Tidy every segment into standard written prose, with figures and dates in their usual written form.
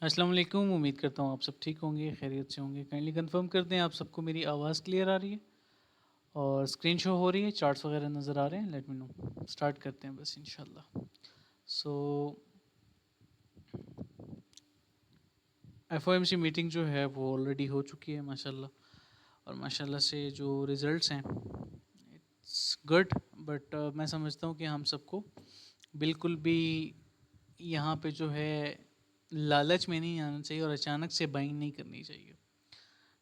अस्सलाम वालेकुम। उम्मीद करता हूँ आप सब ठीक होंगे, खैरियत से होंगे। काइंडली कंफर्म कर दें आप सबको मेरी आवाज़ क्लियर आ रही है और स्क्रीन शो हो रही है, चार्ट्स वगैरह नज़र आ रहे हैं। Let me know. स्टार्ट करते हैं बस इंशाल्लाह। सो एफओएमसी मीटिंग जो है वो ऑलरेडी हो चुकी है माशाल्लाह। और माशाल्लाह से जो रिज़ल्ट्स हैं इट्स गुड। बट मैं समझता हूँ कि हम सबको बिल्कुल भी यहाँ पे जो है लालच में नहीं आना चाहिए और अचानक से बाइंग नहीं करनी चाहिए।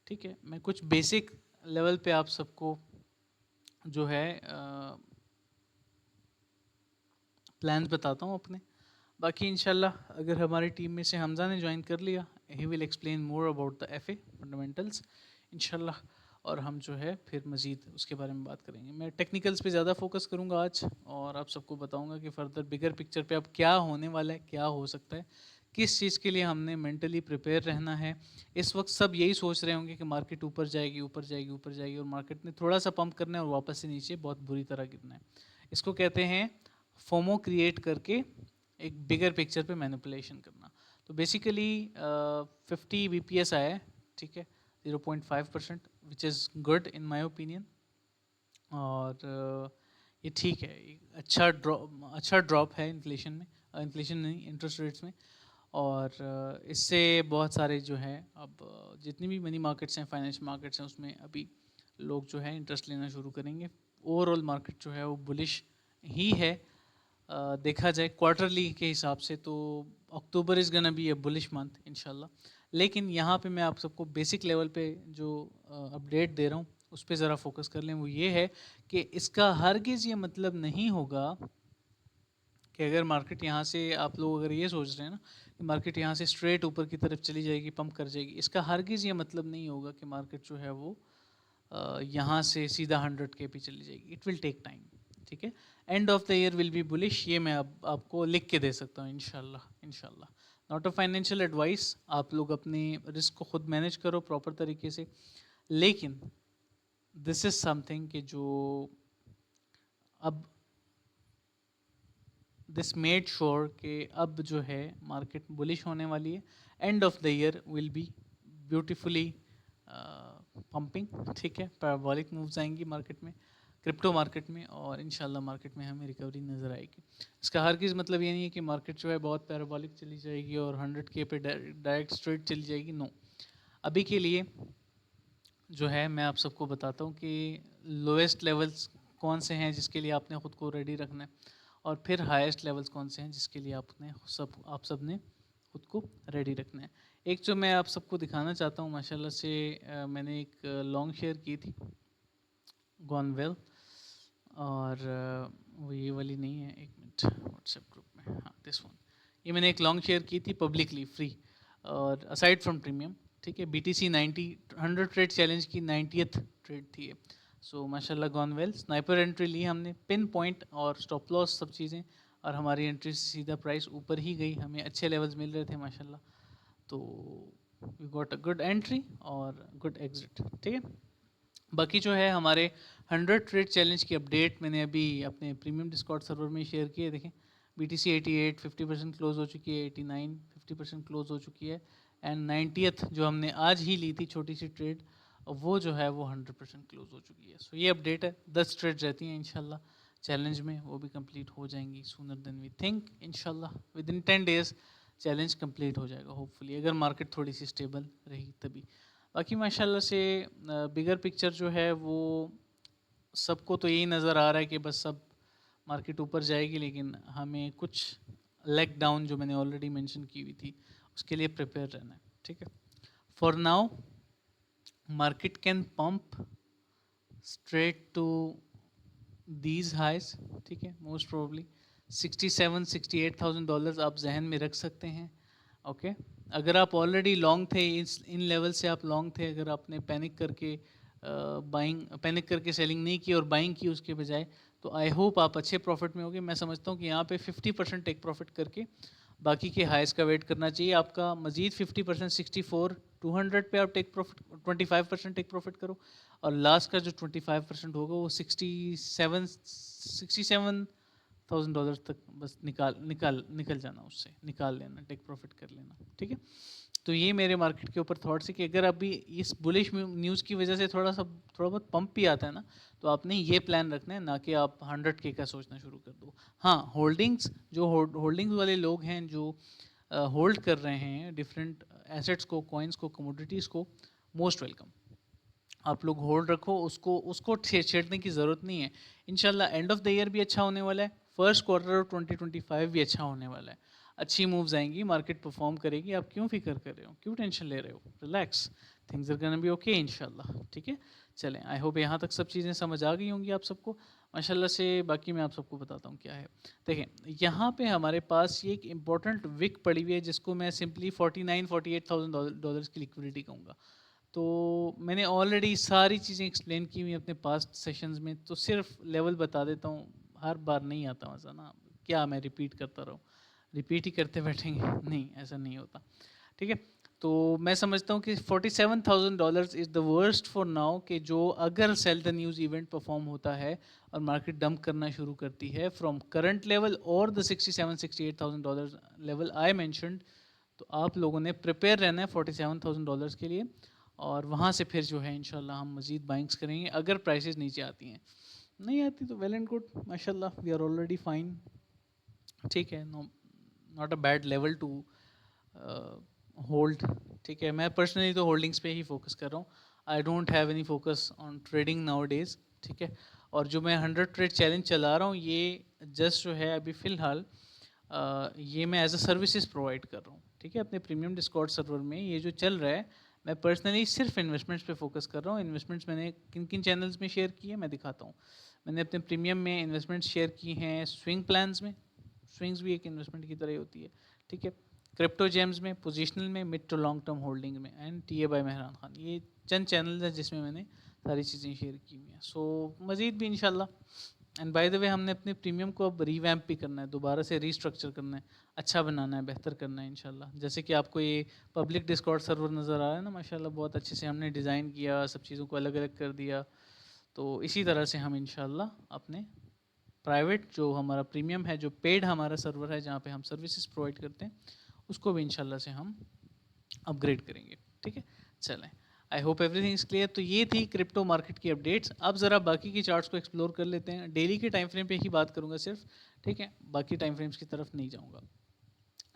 ठीक है, मैं कुछ बेसिक लेवल पे आप सबको जो है प्लान्स बताता हूँ अपने। बाकी इंशाल्लाह अगर हमारी टीम में से हमज़ा ने ज्वाइन कर लिया, he will explain more about the FA fundamentals इंशाल्लाह। और हम जो है फिर मज़ीद उसके बारे में बात करेंगे। मैं टेक्निकल्स पे ज़्यादा फोकस करूँगा आज और आप सबको बताऊँगा कि फ़र्दर बिगर पिक्चर पे अब क्या होने वाला है, क्या हो सकता है, किस चीज़ के लिए हमने मेंटली प्रिपेयर रहना है। इस वक्त सब यही सोच रहे होंगे कि मार्केट ऊपर जाएगी, ऊपर जाएगी, ऊपर जाएगी, और मार्केट ने थोड़ा सा पंप करना है और वापस से नीचे बहुत बुरी तरह गिरना है। इसको कहते हैं फोमो क्रिएट करके एक बिगर पिक्चर पे मैनिपुलेशन करना। तो बेसिकली 50 बीपीएस आया है, ठीक है, 0.5%, which is good in my opinion. और ये ठीक है, अच्छा ड्रॉप है इन्फ्लेशन में, इन्फ्लेशन नहीं, इंटरेस्ट रेट्स में। और इससे बहुत सारे जो है अब जितनी भी मनी मार्केट्स हैं, फाइनेंशियल मार्केट्स हैं, उसमें अभी लोग जो है इंटरेस्ट लेना शुरू करेंगे। ओवरऑल मार्केट जो है वो बुलिश ही है। देखा जाए क्वार्टरली के हिसाब से तो October is gonna be a bullish month इंशाल्लाह। लेकिन यहाँ पे मैं आप सबको बेसिक लेवल पे जो अपडेट दे रहा हूँ उस पर ज़रा फोकस कर लें। वो ये है कि इसका हरगिज़ ये मतलब नहीं होगा कि अगर मार्केट यहाँ से, आप लोग अगर ये सोच रहे हैं ना कि मार्केट यहाँ से स्ट्रेट ऊपर की तरफ चली जाएगी, पंप कर जाएगी, इसका हरगिज़ ये मतलब नहीं होगा कि मार्केट जो है वो यहाँ से सीधा 100 के पे चली जाएगी। इट विल टेक टाइम, ठीक है। End of the year will be bullish, ये मैं अब आपको लिख के दे सकता हूँ इंशाल्लाह। इंशाल्लाह नॉट अ फाइनेंशियल एडवाइस, आप लोग अपने रिस्क को खुद मैनेज करो प्रॉपर तरीके से। लेकिन दिस इज़ समथिंग कि जो अब दिस मेड श्योर कि अब जो है मार्केट बुलिश होने वाली है। End of the year will be beautifully pumping, ठीक है। पैराबोलिक मूव्स आएंगी मार्केट में, क्रिप्टो मार्केट में, और इंशाल्लाह मार्केट में हमें रिकवरी नज़र आएगी। इसका हर किस मतलब ये नहीं है कि मार्केट जो है बहुत पैराबोलिक चली जाएगी और 100 के पे डायरेक्ट स्ट्रेट चली जाएगी, नो। अभी के लिए जो है मैं आप सबको बताता हूँ कि लोएस्ट लेवल्स कौन से हैं जिसके लिए आपने ख़ुद को रेडी रखना है, और फिर हाईएस्ट लेवल्स कौन से हैं जिसके लिए आप सब ने खुद को रेडी रखना है। एक जो मैं आप सबको दिखाना चाहता हूँ माशाल्लाह से, मैंने एक लॉन्ग शेयर की थी गॉन वेल, और वो ये वाली नहीं है, एक मिनट, व्हाट्सएप ग्रुप में, हाँ दिस वन। ये मैंने एक लॉन्ग शेयर की थी पब्लिकली फ्री और असाइड फ्रॉम प्रीमियम, ठीक है। BTC 100 ट्रेड चैलेंज की 90th ट्रेड थी ये। सो माशाल्लाह गॉन वेल, स्नाइपर एंट्री ली हमने, पिन पॉइंट और स्टॉप लॉस सब चीज़ें, और हमारी एंट्री से सीधा प्राइस ऊपर ही गई, हमें अच्छे लेवल्स मिल रहे थे माशाल्लाह। तो we got a good entry और गुड एग्जिट, ठीक है। बाकी जो है हमारे 100 ट्रेड चैलेंज की अपडेट मैंने अभी अपने प्रीमियम डिस्कॉर्ड सर्वर में शेयर की है। देखें, BTC 88 50% क्लोज हो चुकी है, 89 50% क्लोज हो चुकी है, एंड 90th जो हमने आज ही ली थी छोटी सी ट्रेड, वो जो है वो 100% क्लोज हो चुकी है। सो ये अपडेट है। 10 ट्रेड रहती हैं इंशाल्लाह चैलेंज में, वो भी कंप्लीट हो जाएंगी सूनर देन वी थिंक। इंशाल्लाह with in 10 days challenge complete हो जाएगा होपफुली, अगर मार्केट थोड़ी सी स्टेबल रही तभी। बाकी माशाल्लाह से बिगर पिक्चर जो है वो सबको तो यही नज़र आ रहा है कि बस सब मार्केट ऊपर जाएगी, लेकिन हमें कुछ लेग डाउन जो मैंने ऑलरेडी मेंशन की हुई थी उसके लिए प्रिपेयर रहना है, ठीक है। For now market can pump straight to these highs, ठीक है। मोस्ट प्रोबेबली 67-68,000 आप जहन में रख सकते हैं, ओके। अगर आप ऑलरेडी लॉन्ग थे, इन लेवल से आप लॉन्ग थे, अगर आपने पैनिक करके सेलिंग नहीं की और बाइंग की उसके बजाय, तो आई होप आप अच्छे प्रॉफिट में होगे। मैं समझता हूँ कि यहाँ पे 50% टेक प्रॉफिट करके बाकी के हाइस का वेट करना चाहिए। आपका मजीद 50% 64-200 पे आप टेक प्रॉफिट 25% टेक प्रॉफिट करो, और लास्ट का जो 25% होगा वो 67 $1000 तक बस निकल जाना, उससे निकाल लेना, टेक प्रॉफिट कर लेना, ठीक है। तो ये मेरे मार्केट के ऊपर थॉट्स है कि अगर अभी इस बुलिश न्यूज़ की वजह से थोड़ा बहुत पंप भी आता है ना, तो आपने ये प्लान रखना है, ना कि आप 100K का सोचना शुरू कर दो। हाँ, होल्डिंग्स, जो होल्डिंग्स वाले लोग हैं जो होल्ड कर रहे हैं डिफरेंट एसेट्स को, कॉइन्स को, कमोडिटीज़ को, मोस्ट वेलकम। आप लोग होल्ड रखो, उसको उसको छेड़ने की ज़रूरत नहीं है। इंशाल्लाह एंड ऑफ द ईयर भी अच्छा होने वाला है, फर्स्ट क्वार्टर ऑफ 2025 भी अच्छा होने वाला है। अच्छी मूव्स आएंगी, मार्केट परफॉर्म करेगी, आप क्यों फिक्र कर रहे हो, क्यों टेंशन ले रहे हो, relax, things are gonna be okay इंशाल्लाह, ठीक है। चलें, आई होप यहाँ तक सब चीज़ें समझ आ गई होंगी आप सबको माशाल्लाह से। बाकी मैं आप सबको बताता हूँ क्या है। देखें, यहाँ पे हमारे पास ये एक इम्पॉर्टेंट विक पड़ी हुई है, जिसको मैं सिंपली 49-48,000 डॉलर्स की लिक्विडिटी कहूँगा। तो मैंने ऑलरेडी सारी चीज़ें एक्सप्लेन की हुई अपने पास्ट सेशंस में, तो सिर्फ लेवल बता देता हूँ, हर बार नहीं आता मज़ा ना, क्या मैं रिपीट करता रहूँ, रिपीट ही करते बैठेंगे, नहीं ऐसा नहीं होता, ठीक है। तो मैं समझता हूँ कि $47,000 is the worst for now, कि जो अगर sell the news event perform होता है और मार्केट डंप करना शुरू करती है फ्रॉम करंट लेवल और द $67,000-68,000 लेवल आई मैंशनड, तो आप लोगों ने प्रिपेयर रहना है $47,000 के लिए, और वहाँ से फिर जो है इंशाल्लाह हम मज़ीद बाइंग्स करेंगे अगर प्राइसेस नीचे आती हैं। नहीं आती तो वेल एंड गुड, माशाल्लाह वी आर ऑलरेडी फाइन, ठीक है। No, not a bad level to hold, ठीक है। मैं पर्सनली तो होल्डिंग्स पे ही फोकस कर रहा हूँ, I don't have any focus on trading now days, ठीक है। और जो मैं 100 ट्रेड चैलेंज चला रहा हूँ, ये जस्ट जो है अभी फ़िलहाल ये मैं एज अ सर्विसेज प्रोवाइड कर रहा हूँ, ठीक है। अपने प्रीमियम डिस्कॉर्ड सर्वर में ये जो चल रहा है, मैं पर्सनली सिर्फ इन्वेस्टमेंट्स पे फोकस कर रहा हूँ। इन्वेस्टमेंट्स मैंने किन किन चैनल्स में शेयर की है मैं दिखाता हूँ। मैंने अपने प्रीमियम में इन्वेस्टमेंट्स शेयर की हैं स्विंग प्लान्स में, स्विंग्स भी एक इन्वेस्टमेंट की तरह होती है, ठीक है। क्रिप्टो जेम्स में, पोजिशनल में, mid to long term holding में, and TA by Mehran Khan, ये चंद चैनल्स हैं जिसमें मैंने सारी चीज़ें शेयर की हुई हैं। सो मज़ीद भी इंशाल्लाह, एंड बाय द वे हमने अपने प्रीमियम को अब रीवैम्प भी करना है, दोबारा से रीस्ट्रक्चर करना है, अच्छा बनाना है, बेहतर करना है इंशाल्लाह। जैसे कि आपको ये पब्लिक डिस्कॉर्ड सर्वर नज़र आ रहा है ना, माशाल्लाह बहुत अच्छे से हमने डिज़ाइन किया, सब चीज़ों को अलग अलग कर दिया। तो इसी तरह से हम इंशाल्लाह अपने प्राइवेट जो हमारा प्रीमियम है, जो पेड हमारा सर्वर है जहाँ पे हम सर्विसेज प्रोवाइड करते हैं, उसको भी इंशाल्लाह से हम अपग्रेड करेंगे, ठीक है। चलें, I hope everything is clear. तो ये थी क्रिप्टो मार्केट की अपडेट्स। अब ज़रा बाकी की चार्ट्स को एक्सप्लोर कर लेते हैं। डेली के टाइम फ्रेम पे ही बात करूँगा सिर्फ, ठीक है, बाकी टाइम फ्रेम्स की तरफ नहीं जाऊँगा।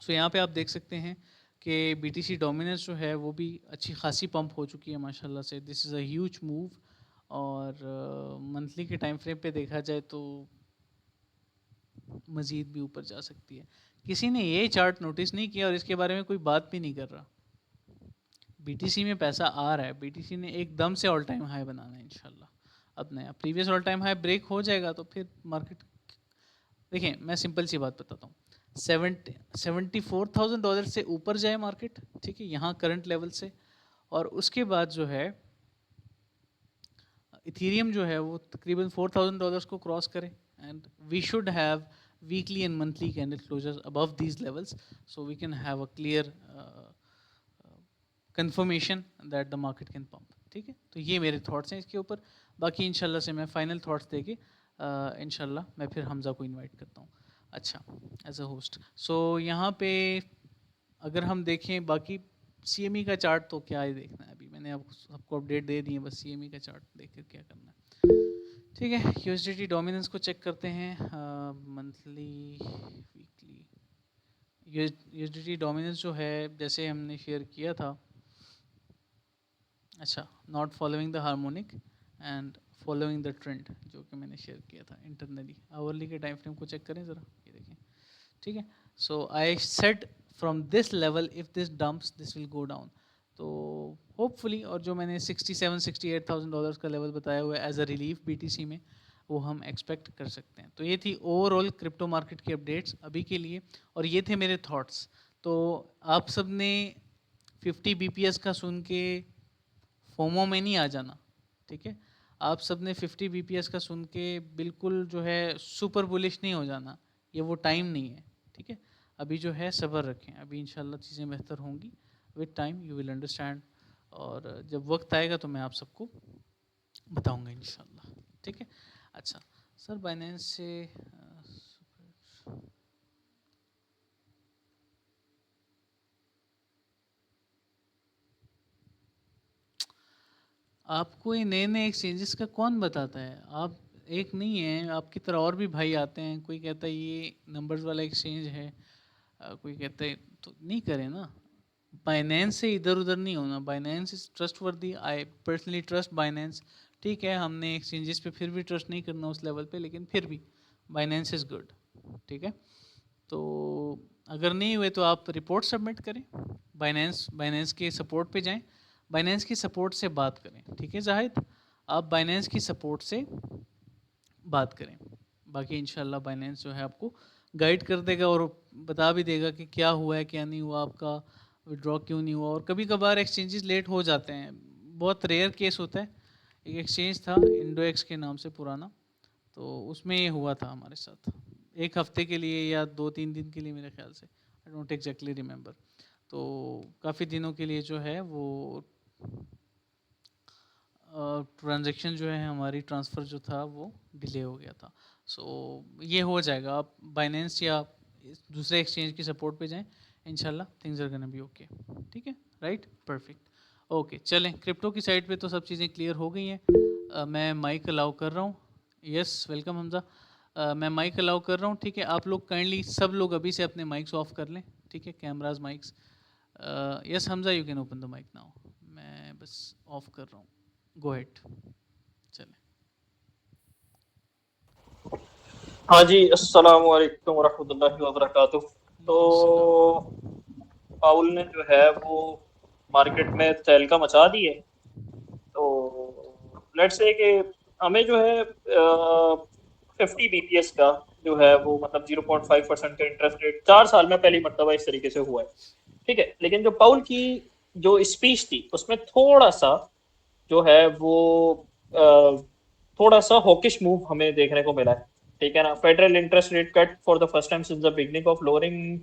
सो यहाँ पे आप देख सकते हैं कि BTC डोमिनेंस जो है वो भी अच्छी खासी पंप हो चुकी है माशाल्लाह से। This is a huge move, और मंथली के टाइम फ्रेम पे देखा जाए तो मज़ीद भी ऊपर जा सकती है। किसी ने ये चार्ट नोटिस नहीं किया और इसके बारे में कोई बात भी नहीं कर रहा। BTC में पैसा आ रहा है, BTC ने एकदम से ऑल टाइम हाई बनाना है इंशाल्लाह। अब नया previous all time high break हो जाएगा तो फिर मार्केट, देखिए मैं सिंपल सी बात बताता हूँ, $74,000 से ऊपर जाए मार्केट, ठीक है, यहाँ करंट लेवल से, और उसके बाद जो है इथेरियम जो है वो तकरीबन $4,000 को क्रॉस करे, and we should have weekly and monthly candle closures above these levels, so we can have a clear confirmation that the market can pump, ठीक है। तो ये मेरे थॉट्स हैं इसके ऊपर। बाकी इंशाल्लाह से मैं फाइनल थॉट्स देके इंशाल्लाह मैं फिर हमज़ा को इनवाइट करता हूँ, अच्छा, एज अ होस्ट। सो यहाँ पे अगर हम देखें बाकी CME का चार्ट, तो क्या ही देखना है, अभी मैंने आपको सबको अपडेट दे दी है, बस CME का चार्ट देख कर क्या करना है, ठीक है। USDT डोमिनेंस को चेक करते हैं, मंथली, वीकली। USDT डोमिनेंस जो है जैसे हमने शेयर किया था, अच्छा, not following the harmonic and following the trend, जो कि मैंने शेयर किया था इंटरनली। आवरली के टाइम फ्रेम को चेक करें ज़रा, ये देखें, ठीक है। So I said from this level if this dumps this will go down, तो होपफुली, और जो मैंने $67,000-68,000 का लेवल बताया हुआ है एज अ रिलीफ BTC में, वो हम एक्सपेक्ट कर सकते हैं। तो ये थी ओवरऑल क्रिप्टो मार्केट की अपडेट्स अभी के लिए, और ये थे मेरे थॉट्स। तो आप सब ने 50 BPS का सुन के फोमो में नहीं आ जाना, ठीक है। आप सब ने 50 BPS का सुन के बिल्कुल जो है सुपर बुलिश नहीं हो जाना, ये वो टाइम नहीं है, ठीक है। अभी जो है सब्र रखें, अभी इंशाल्लाह चीज़ें बेहतर होंगी, with time you will understand, और जब वक्त आएगा तो मैं आप सबको बताऊंगा इंशाल्लाह, ठीक है। अच्छा सर, बाइनेंस से आपको ये नए-नए एक्सचेंजेस का कौन बताता है? आप एक नहीं है, आपकी तरह और भी भाई आते हैं, कोई कहता है ये नंबर्स वाला एक्सचेंज है, कोई कहता है, तो नहीं करें ना। बाइनेंस से इधर-उधर नहीं होना। Binance is trustworthy, I personally trust Binance. ठीक है, हमने एक्सचेंजेस पे फिर भी ट्रस्ट नहीं करना उस लेवल पे, लेकिन फिर भी बाइनेंस इज़ गुड। ठीक है, तो अगर नहीं हुए तो आप रिपोर्ट सबमिट करें, बाइनेंस बाइनेंस के सपोर्ट पे जाएं, बाइनेंस की सपोर्ट से बात करें। ठीक है जाहिद, आप बाइनेंस की सपोर्ट से बात करें, बाकी इंशाल्लाह बाइनेंस जो है आपको गाइड कर देगा और बता भी देगा कि क्या हुआ है क्या नहीं हुआ, आपका विड्रॉ क्यों नहीं हुआ। और कभी कभार एक्सचेंजेस लेट हो जाते हैं, बहुत रेयर केस होता है। एक एक्सचेंज था इंडोएक्स के नाम से पुराना, तो उसमें ये हुआ था हमारे साथ, एक हफ्ते के लिए या 2-3 दिन के लिए मेरे ख्याल से, आई डोंट एग्जैक्टली रिमेंबर। तो काफ़ी दिनों के लिए जो है वो ट्रांजैक्शन जो है हमारी, ट्रांसफ़र जो था वो डिले हो गया था। सो ये हो जाएगा, आप बाइनेंस या दूसरे एक्सचेंज की सपोर्ट पे जाएं, इंशाल्लाह things are gonna be okay. ठीक है, राइट, परफेक्ट, ओके। चलें, क्रिप्टो की साइड पे तो सब चीज़ें क्लियर हो गई हैं। मैं माइक अलाउ कर रहा हूँ। Yes, welcome Hamza. मैं माइक अलाउ कर रहा हूँ। ठीक है, आप लोग काइंडली सब लोग अभी से अपने माइक्स ऑफ कर लें। ठीक है, cameras, mics. Yes Hamza, you can open the mic now. मैं बस ऑफ कर रहा हूँ, गो हेड। चलें। हाँ जी, अस्सलाम वालेकुम वरहमतुल्लाहि वबरकातुह। तो पाउल ने जो है वो मार्केट में तहलका मचा दी है। तो लेट्स से कि हमें जो है 50 BPS का जो है वो मतलब 0.5% का इंटरेस्ट रेट 4 साल में पहली मरतबा इस तरीके से हुआ है। ठीक है, लेकिन जो पाउल की जो स्पीच थी उसमें थोड़ा सा जो है वो थोड़ा सा हॉकिश मूव हमें देखने को मिला है। ठीक है ना, federal interest rate cut for the first time since the beginning of lowering,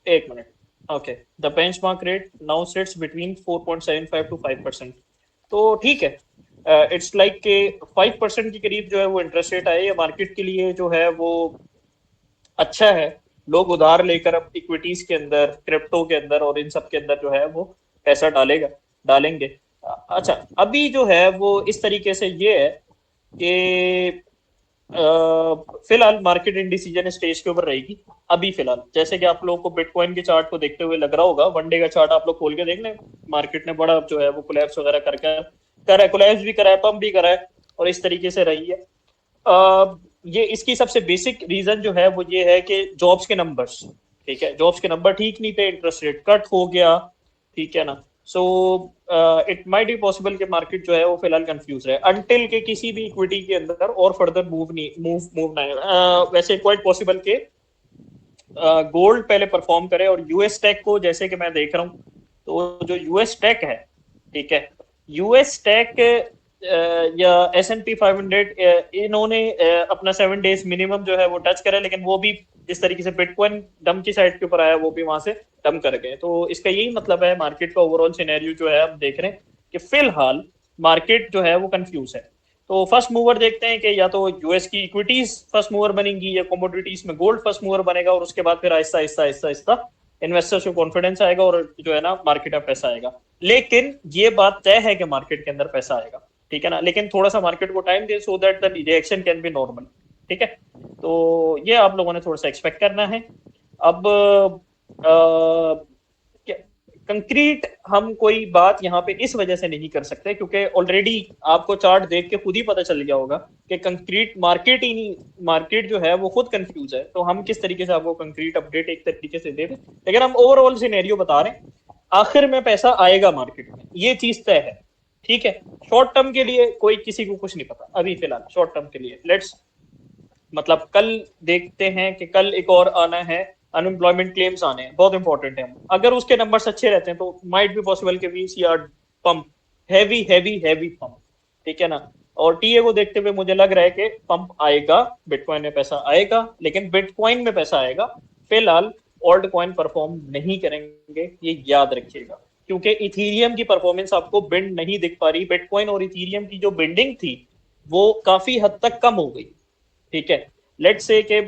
एक minute, okay, the benchmark rate now sits between 4.75 to 5%। तो ठीक है, इट्स लाइक के 5% के करीब जो है वो इंटरेस्ट रेट आए, ये मार्केट के लिए जो है वो अच्छा है। लोग उधार लेकर अब इक्विटीज के अंदर, क्रिप्टो के अंदर और इन सब के अंदर जो है वो पैसा डालेंगे। अच्छा, अभी जो है वो इस तरीके से ये है कि फिलहाल मार्केट इंडिसीजन स्टेज के ऊपर रहेगी। अभी फिलहाल जैसे कि आप लोगों को बिटकॉइन के चार्ट को देखते हुए लग रहा होगा, वन डे का चार्ट आप लोग खोल के देख लें, मार्केट ने बड़ा जो है वो कोलैप्स वगैरह कर कोलैप्स भी करा है, पंप भी करा है और इस तरीके से रही है। ये इसकी सबसे बेसिक रीजन जो है वो ये है कि जॉब्स के नंबर्स, ठीक है, जॉब्स के नंबर ठीक नहीं थे, इंटरेस्ट रेट कट हो गया। ठीक है ना, so it might be possible कि मार्केट जो है वो फिलहाल कंफ्यूज है अनटिल के किसी भी इक्विटी के अंदर और फर्दर मूव ना वैसे क्वाइट पॉसिबल के गोल्ड पहले परफॉर्म करे और यूएस टेक को, जैसे कि मैं देख रहा हूँ, तो जो यूएस टेक है, ठीक है, यूएस टेक या S&P 500, इन्होंने अपना 7 डेज मिनिमम जो है वो टच करा, लेकिन वो भी जिस तरीके से बिटकॉइन डम की साइड के ऊपर आया वो भी वहां से डम कर गए। तो इसका यही मतलब है, मार्केट का ओवरऑल सिनेरियो जो है हम देख रहे हैं कि फिलहाल मार्केट जो है वो कंफ्यूज है। तो फर्स्ट मूवर देखते हैं कि या तो यूएस की इक्विटीज फर्स्ट मूवर बनेंगी या कमोडिटीज में गोल्ड फर्स्ट मूवर बनेगा, और उसके बाद फिर आहिस्ता आहिस्ता आहिस्ता आहिस्ता इन्वेस्टर्स को कॉन्फिडेंस आएगा और जो है ना मार्केट में पैसा आएगा। लेकिन ये बात तय है कि मार्केट के अंदर पैसा आएगा। ठीक है ना, लेकिन थोड़ा सा मार्केट को time they so that the reaction can be normal. ठीक है, तो ये आप लोगों ने थोड़ा सा एक्सपेक्ट करना है। अब कंक्रीट हम कोई बात यहाँ पे इस वजह से नहीं कर सकते क्योंकि ऑलरेडी आपको चार्ट देख के खुद ही पता चल गया होगा कि कंक्रीट मार्केट ही नहीं, मार्केट जो है वो खुद कंफ्यूज है। तो हम किस तरीके से आपको कंक्रीट अपडेट एक तरीके से दे दें, लेकिन हम ओवरऑल सिनेरियो बता रहे हैं। आखिर में पैसा आएगा मार्केट में, ये चीज तय है। ठीक है, शॉर्ट टर्म के लिए कोई किसी को कुछ नहीं पता अभी फिलहाल। शॉर्ट टर्म के लिए लेट्स मतलब कल देखते हैं कि कल एक और आना है, अनएम्प्लॉयमेंट क्लेम्स आने हैं, बहुत इंपॉर्टेंट है। अगर उसके नंबर्स अच्छे रहते हैं तो माइट बी पॉसिबल कि we see are pump, heavy heavy heavy pump. ठीक है ना, और टीए को देखते हुए मुझे लग रहा है कि पंप आएगा, बिटकॉइन में पैसा आएगा, लेकिन बिटकॉइन में पैसा आएगा। फिलहाल ऑल्ट कॉइन परफॉर्म नहीं करेंगे, ये याद रखिएगा, क्योंकि इथीरियम की परफॉर्मेंस आपको बिंड नहीं दिख पा रही। बिटकॉइन और इथीरियम की जो बिंडिंग थी वो काफी हद तक कम हो गई। ठीक है, लेट्स से कि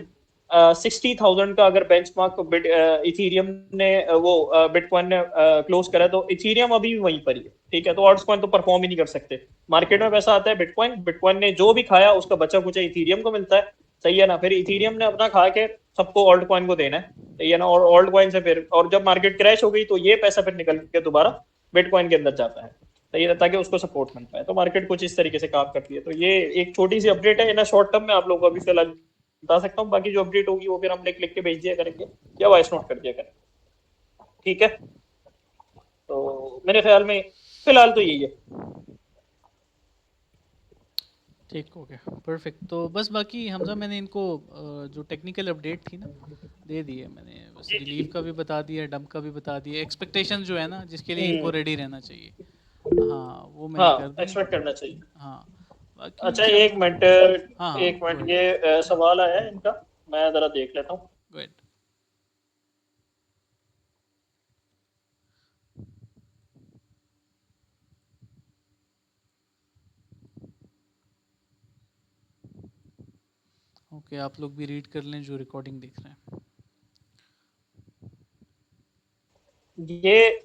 60,000 का अगर बेंचमार्क बिट इथीरियम ने वो बिटकॉइन ने क्लोज करा तो इथीरियम अभी भी वहीं पर ही है, ठीक है। तो ऑल्ट्स कॉइन तो परफॉर्म ही नहीं कर सकते। मार्केट में पैसा आता है बिटकॉइन, बिटकॉइन ने जो भी खाया उसका बचा कुचा इथीरियम को मिलता है, सही है ना। फिर इथीरियम ने अपना खा के सबको ऑल्ट कॉइन को देना है, सही है ना। और ऑल्ट कॉइन से फिर, और जब मार्केट क्रैश हो गई तो ये पैसा फिर निकल के दोबारा बिटकॉइन के अंदर जाता है, सही है, ताकि उसको सपोर्ट मिल पाए। तो मार्केट कुछ इस तरीके से काम करती है। तो ये एक छोटी सी अपडेट है, इन शॉर्ट टर्म में आप लोगों को अभी फिलहाल बता सकता हूँ। बाकी जो अपडेट होगी वो फिर हम लिख लिख के भेज दिया करेंगे या वॉइस नोट कर दिया करेंगे, ठीक है। तो मेरे ख्याल में फिलहाल तो यही है। ठीक हो गया, परफेक्ट। तो बस बाकी हमजा मैंने इनको जो टेक्निकल अपडेट थी ना दे दी है मैंने, बस जी जी रिलीव का भी बता दिया, डंप का भी बता दिया, एक्सपेक्टेशन जो है ना जिसके लिए इनको हम्म, रेडी रहना चाहिए, हाँ वो मैंने हाँ कर दी है। एक्सपेक्ट करना चाहिए। हाँ बाकी अच्छा चलो। एक मिनट, हाँ हाँ एक गो मिनट, अहेड, ये सवाल आया है इनका, मैं जरा देख लेता हूँ। Go ahead. ओके आप लोग भी रीड कर लें जो रिकॉर्डिंग देख रहे हैं। ये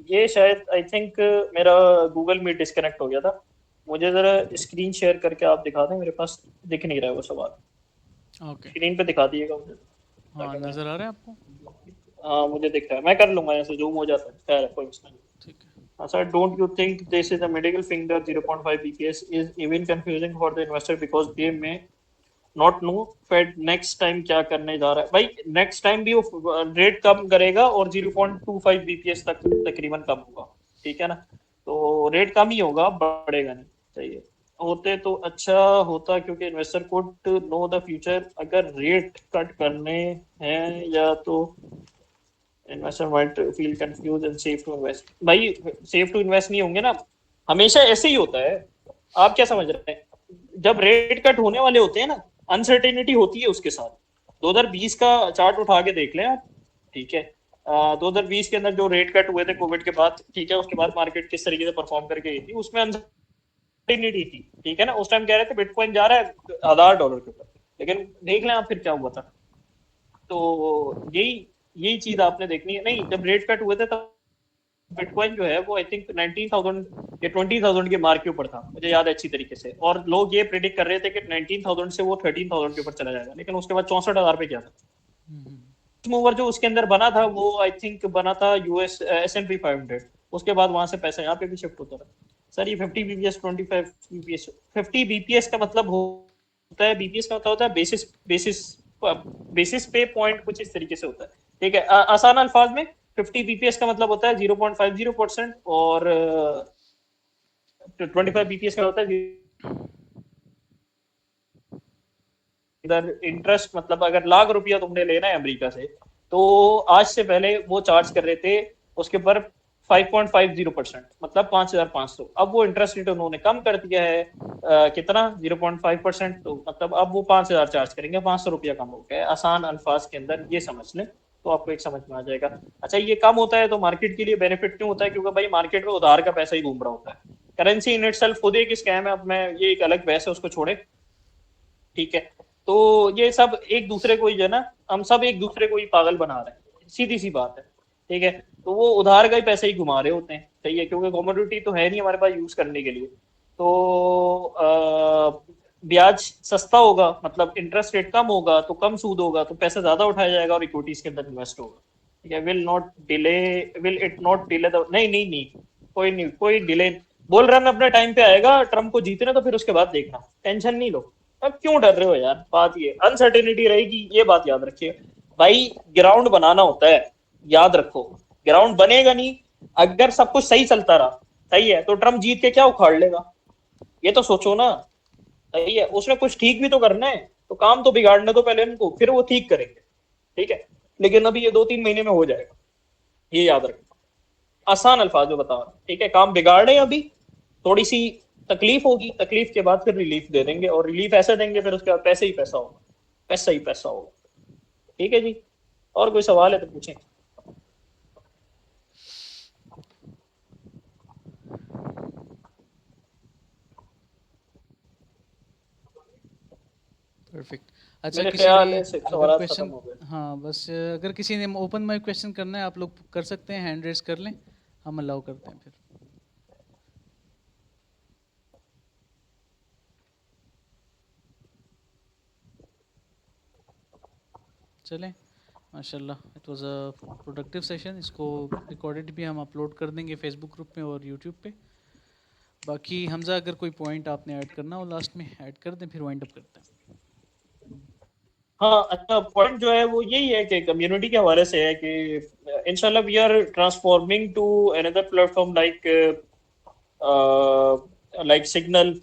ये शायद आई थिंक मेरा गूगल मीट डिस्कनेक्ट हो गया था। मुझे जरा स्क्रीन शेयर करके आप दिखा दें, मेरे पास दिख नहीं रहा है वो सवाल। ओके स्क्रीन पे दिखा दिएगा मुझे, हाँ ताकि मैं, नज़र आ रहा है आपको? हाँ मुझे दिख रहा है, मैं कर लूंगा, ऐसे जूम हो जाता है, खैर कोई मसला नहीं। ठीक है। Sir, don't you think this is a middle finger 0.5 bps is even confusing for the investor because they may not know Fed next time क्या करने जा रहा है। भाई नेक्स्ट टाइम भी वो रेट कम करेगा और 0.25 bps तक तकरीबन कम होगा, ठीक है ना। तो रेट कम ही होगा, बढ़ेगा नहीं, सही है। होते तो अच्छा होता क्योंकि investor could know the future. अगर रेट कट करने हैं या तो investor might feel confuse and safe to invest. भाई सेफ टू इन्वेस्ट नहीं होंगे ना, हमेशा ऐसे ही होता है। आप क्या समझ रहे हैं, जब रेट कट होने वाले होते हैं ना, अनसर्टेनिटी होती है उसके साथ। 2020 का चार्ट उठा के देख लें आप, ठीक है। 2020 के अंदर जो रेट कट हुए थे कोविड के बाद, ठीक है, उसके बाद मार्केट किस तरीके से परफॉर्म करके गई थी, उसमें अनसर्टेनिटी थी, ठीक है ना। उस टाइम कह रहे थे बिटकॉइन जा रहा है $1,000 के ऊपर, लेकिन देख लें आप फिर क्या हुआ था। तो यही यही चीज आपने देखनी है। नहीं, जब रेट कट हुए थे तब बिटकॉइन जो है वो आई थिंक 19,000 या 20,000 के मार्क के ऊपर था, मुझे याद है अच्छी तरीके से। और लोग ये प्रिडिक्ट कर रहे थे कि 19,000 से वो 13,000 के ऊपर चला जाएगा, लेकिन उसके बाद 64,000 पे क्या था। हम्म, मूवर जो उसके अंदर बना था वो आई थिंक बना था यूएस S&P 500। उसके बाद वहां से पैसा यहाँ पे भी शिफ्ट होता रहा। सर ये 50 बीपीएस 25 बीपीएस, 50 बीपीएस का मतलब होता है, बीपीएस का मतलब होता है बेसिस, बेसिस बेसिस पे पॉइंट, कुछ इस तरीके से होता है, ठीक है। आसान अल्फाज में 50 बीपीएस का मतलब होता है 0.50%, और 25 बीपीएस का होता है इधर इंटरेस्ट। मतलब अगर ₹1,00,000 तुमने लेना है अमेरिका से, तो आज से पहले वो चार्ज कर रहे थे उसके ऊपर 5.50%, मतलब 5,500। अब वो इंटरेस्ट रेट उन्होंने कम कर दिया है, कितना, 0.5%। तो मतलब अब वो 5,000 चार्ज करेंगे, ₹500 कम हो गया है। आसान अल्फाज के अंदर ये समझ लें तो आपको एक समझ में आ जाएगा। अच्छा ये कम होता है तो मार्केट के लिए बेनिफिट क्यों होता है, क्योंकि भाई मार्केट में उधार का पैसा ही घूम रहा होता है। करेंसी इन इटसेल्फ खुद एक स्कैम है, अब मैं ये एक अलग बहस है, उसको छोड़े, ठीक है। तो ये सब एक दूसरे को ही जो है ना, हम सब एक दूसरे को ही पागल बना रहे हैं, सीधी सी बात है, ठीक है। तो वो उधार का ही पैसे ही घुमा रहे होते हैं, सही है, क्योंकि कमोडिटी तो है नहीं हमारे पास यूज करने के लिए। तो ब्याज सस्ता होगा, मतलब इंटरेस्ट रेट कम होगा तो कम सूद होगा, तो पैसा ज्यादा उठाया जाएगा और इक्विटीज के अंदर इन्वेस्ट होगा, ठीक है। Will it not delay the, नहीं नहीं नहीं, कोई नहीं, कोई डिले। बोल रहा है अपने टाइम पे आएगा, ट्रम्प को जीतने तो फिर उसके बाद देखना, टेंशन नहीं लो। अब क्यों डर रहे हो यार, बात ये अनसर्टेनिटी रहेगी, ये बात याद रखिए। भाई ग्राउंड बनाना होता है, याद रखो। ग्राउंड बनेगा नहीं, अगर सब कुछ सही चलता रहा, सही है, तो ट्रम्प जीत के क्या उखाड़ लेगा, ये तो सोचो ना, सही है। उसने कुछ ठीक भी तो करना है, तो काम तो बिगाड़ने दो पहले उनको, फिर वो ठीक करेंगे, ठीक है। लेकिन अभी ये 2-3 महीने में हो जाएगा, ये याद रखो। आसान अल्फाज में बता रहा हूं, ठीक है। काम बिगाड़ रहे हैं अभी, थोड़ी सी तकलीफ होगी, तकलीफ के बाद फिर रिलीफ दे देंगे, और रिलीफ ऐसे देंगे फिर उसके बाद पैसे ही पैसा होगा, पैसा ही पैसा होगा, ठीक है जी। और कोई सवाल है तो पूछें। परफेक्ट। अच्छा, मेरे किसी ख्याल ने है अगर सवाल खत्म क्वेश्चन, हो गए। हाँ बस अगर किसी ने ओपन माइक क्वेश्चन करना है आप लोग कर सकते हैं, हैंड रेज कर लें, हम अलाउ करते हैं फिर। चलें, माशाल्लाह it was a productive session. इसको रिकॉर्डेड भी हम अपलोड कर देंगे फेसबुक ग्रुप पे और यूट्यूब पे। बाकी हमजा अगर कोई पॉइंट आपने ऐड करना हो लास्ट में ऐड कर दें, फिर वाइंड अप करते हैं। हाँ, अच्छा पॉइंट जो है वो यही है कि कम्युनिटी के हवाले से है कि इंशाल्लाह we are transforming to another platform like like signal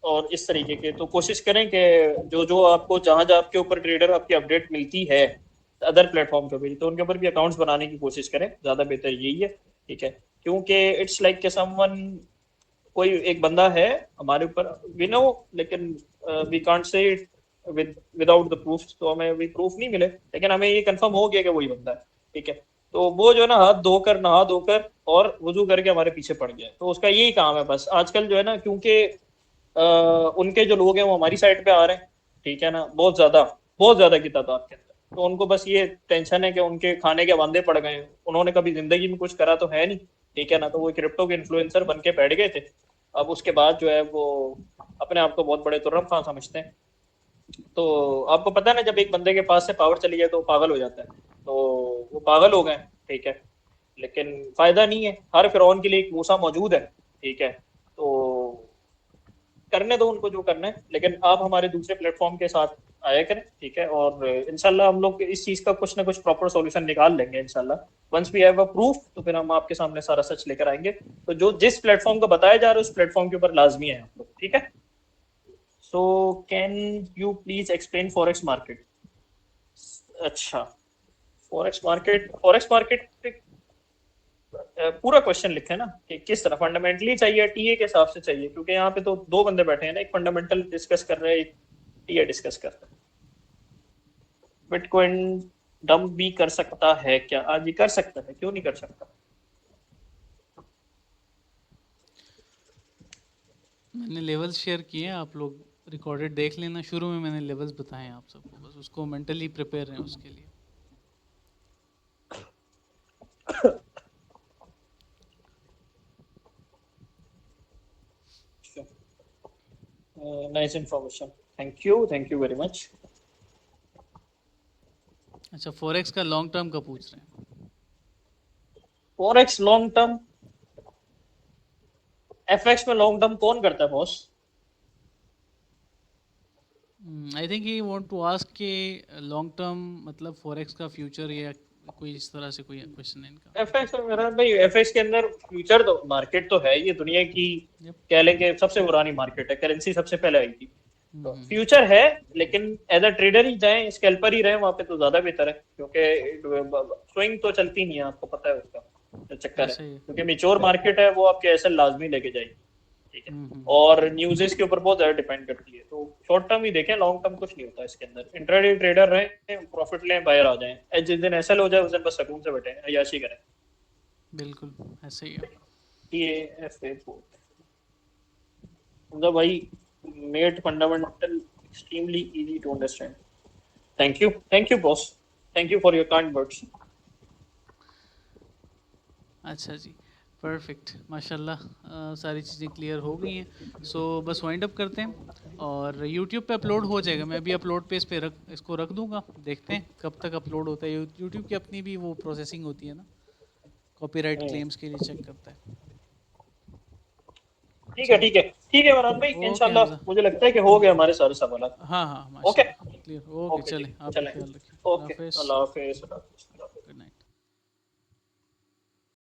और इस तरीके के। तो कोशिश करें कि जो जो आपको जहाँ जहाँ आपके ऊपर ट्रेडर आपकी अपडेट मिलती है अदर प्लेटफॉर्म पे भी, तो उनके ऊपर भी अकाउंट्स बनाने की कोशिश करें, ज़्यादा बेहतर यही है। ठीक है, क्योंकि इट्स लाइक के समवन, कोई एक बंदा है हमारे ऊपर, वी नो, लेकिन we can't say it without the proof. तो हमें भी प्रूफ नहीं मिले, लेकिन हमें ये कंफर्म हो गया कि वही बंदा है। ठीक है, तो वो जो है ना हाथ धोकर, नहा धोकर और वजू करके हमारे पीछे पड़ गया है। तो उसका यही काम है बस आजकल जो है ना, क्योंकि उनके जो लोग हैं वो हमारी साइड पे आ रहे हैं। ठीक है ना, बहुत ज्यादा की तादाद के अंदर। तो उनको बस ये टेंशन है कि उनके खाने के वांदे पड़ गए हैं। उन्होंने कभी जिंदगी में कुछ करा तो है नहीं। ठीक है ना, तो वो क्रिप्टो के इन्फ्लुएंसर बन के बैठ गए थे। अब उसके बाद जो है वो अपने आप को बहुत बड़े तुर्रम खां समझते हैं। तो आपको पता है ना, जब एक बंदे के पास से पावर चली जाए तो वो पागल हो जाता है। तो वो पागल हो गए। ठीक है, लेकिन फायदा नहीं है, हर फिरौन के लिए एक मूसा मौजूद है। ठीक है, तो करने दो उनको जो करना है, लेकिन आप हमारे दूसरे प्लेटफॉर्म के साथ आया करें। ठीक है, और इंशाल्लाह हम लोग इस चीज का कुछ ना कुछ प्रॉपर सॉल्यूशन निकाल लेंगे इंशाल्लाह। Once we have a proof तो फिर हम आपके सामने सारा सच लेकर आएंगे। तो जो जिस प्लेटफॉर्म को बताया जा रहा है उस प्लेटफॉर्म के ऊपर लाजमी है आप लोग। ठीक है, so can you please explain forex market. अच्छा, फॉरेक्स मार्केट पूरा क्वेश्चन लिखे ना कि किस तरह फंडामेंटली चाहिए, टीए के हिसाब से चाहिए, क्योंकि यहाँ पे तो दो बंदे बैठे हैं ना, एक फंडामेंटल डिस्कस कर रहे हैं, एक टीए डिस्कस कर रहे हैं। बिटकॉइन डंप भी कर सकता है क्या? आज ही कर सकता है, क्यों नहीं कर सकता? मैंने लेवल्स शेयर किए हैं, आप लोग रिकॉर्डेड देख लेना। शुरू में मैंने लेवल्स बताए हैं आप सबको, बस उसको मेंटली प्रिपेयर रहें उसके लिए। Nice information, thank you very much. अच्छा, फॉरेक्स का लॉन्ग टर्म का पूछ रहे हैं। फॉरेक्स लॉन्ग टर्म, एफएक्स में लॉन्ग टर्म कौन करता है boss? I think he want to ask कि लॉन्ग टर्म मतलब फॉरेक्स का फ्यूचर, या कोई इस तरह से कोई क्वेश्चन है इनका। एफएक्स में मेरा भाई, एफएक्स के अंदर फ्यूचर तो मार्केट तो है, ये दुनिया की यप। कह लें कि सबसे पुरानी मार्केट है, करेंसी सबसे पहले आई थी। तो हम्म। फ्यूचर है, लेकिन एज अ ट्रेडर ही जाएं, स्कैल्पर ही रहे वहां पे तो ज्यादा बेहतर है, क्योंकि स्विंग तो चलती नहीं है, आपको पता है उसका जो चक्कर है। ऐसा ही है। क्योंकि मेच्योर मार्केट है, वो आपके एसएल लाजमी लेके जाएगी। ठीक है, हम्म। और न्यूज़ के ऊपर बहुत ज्यादा डिपेंड करती है। तो शॉर्ट टर्म ही देखें, लॉन्ग टर्म कुछ नहीं होता इसके अंदर। इंट्राडे ट्रेडर रहे, प्रॉफिट लें, बाहर आ जाएं, जिस दिन एसएल हो जाए उस दिन बस सुकून से बैठे अय्याशी करें। बिल्कुल ऐसा ही है। ये ऐसे मतलब भाई, made fundamental extremely easy to understand. Thank you boss, thank you for your kind words. अच्छा जी, परफेक्ट, माशाल्लाह सारी चीज़ें क्लियर हो गई हैं। सो बस वाइंड अप करते हैं, और यूट्यूब पे अपलोड हो जाएगा। मैं भी अपलोड पेज पे इसको रख दूंगा, देखते हैं कब तक अपलोड होता है। यूट्यूब की अपनी भी वो प्रोसेसिंग होती है ना, कॉपीराइट क्लेम्स के लिए चेक करता है। ठीक है, चलें, ठीक है, ठीक है मरान भाई, ओके इंशाल्लाह हमजा। मुझे लगता है कि हो गए हमारे सारे सवाल। हाँ हाँ, ओके, माशाल्लाह क्लियर। ओके, ओके जी, चलें, आप भी चलें, ख्याल रखिए। अल्लाह ओके, हाफिज़। अल्लाह हाफिज़।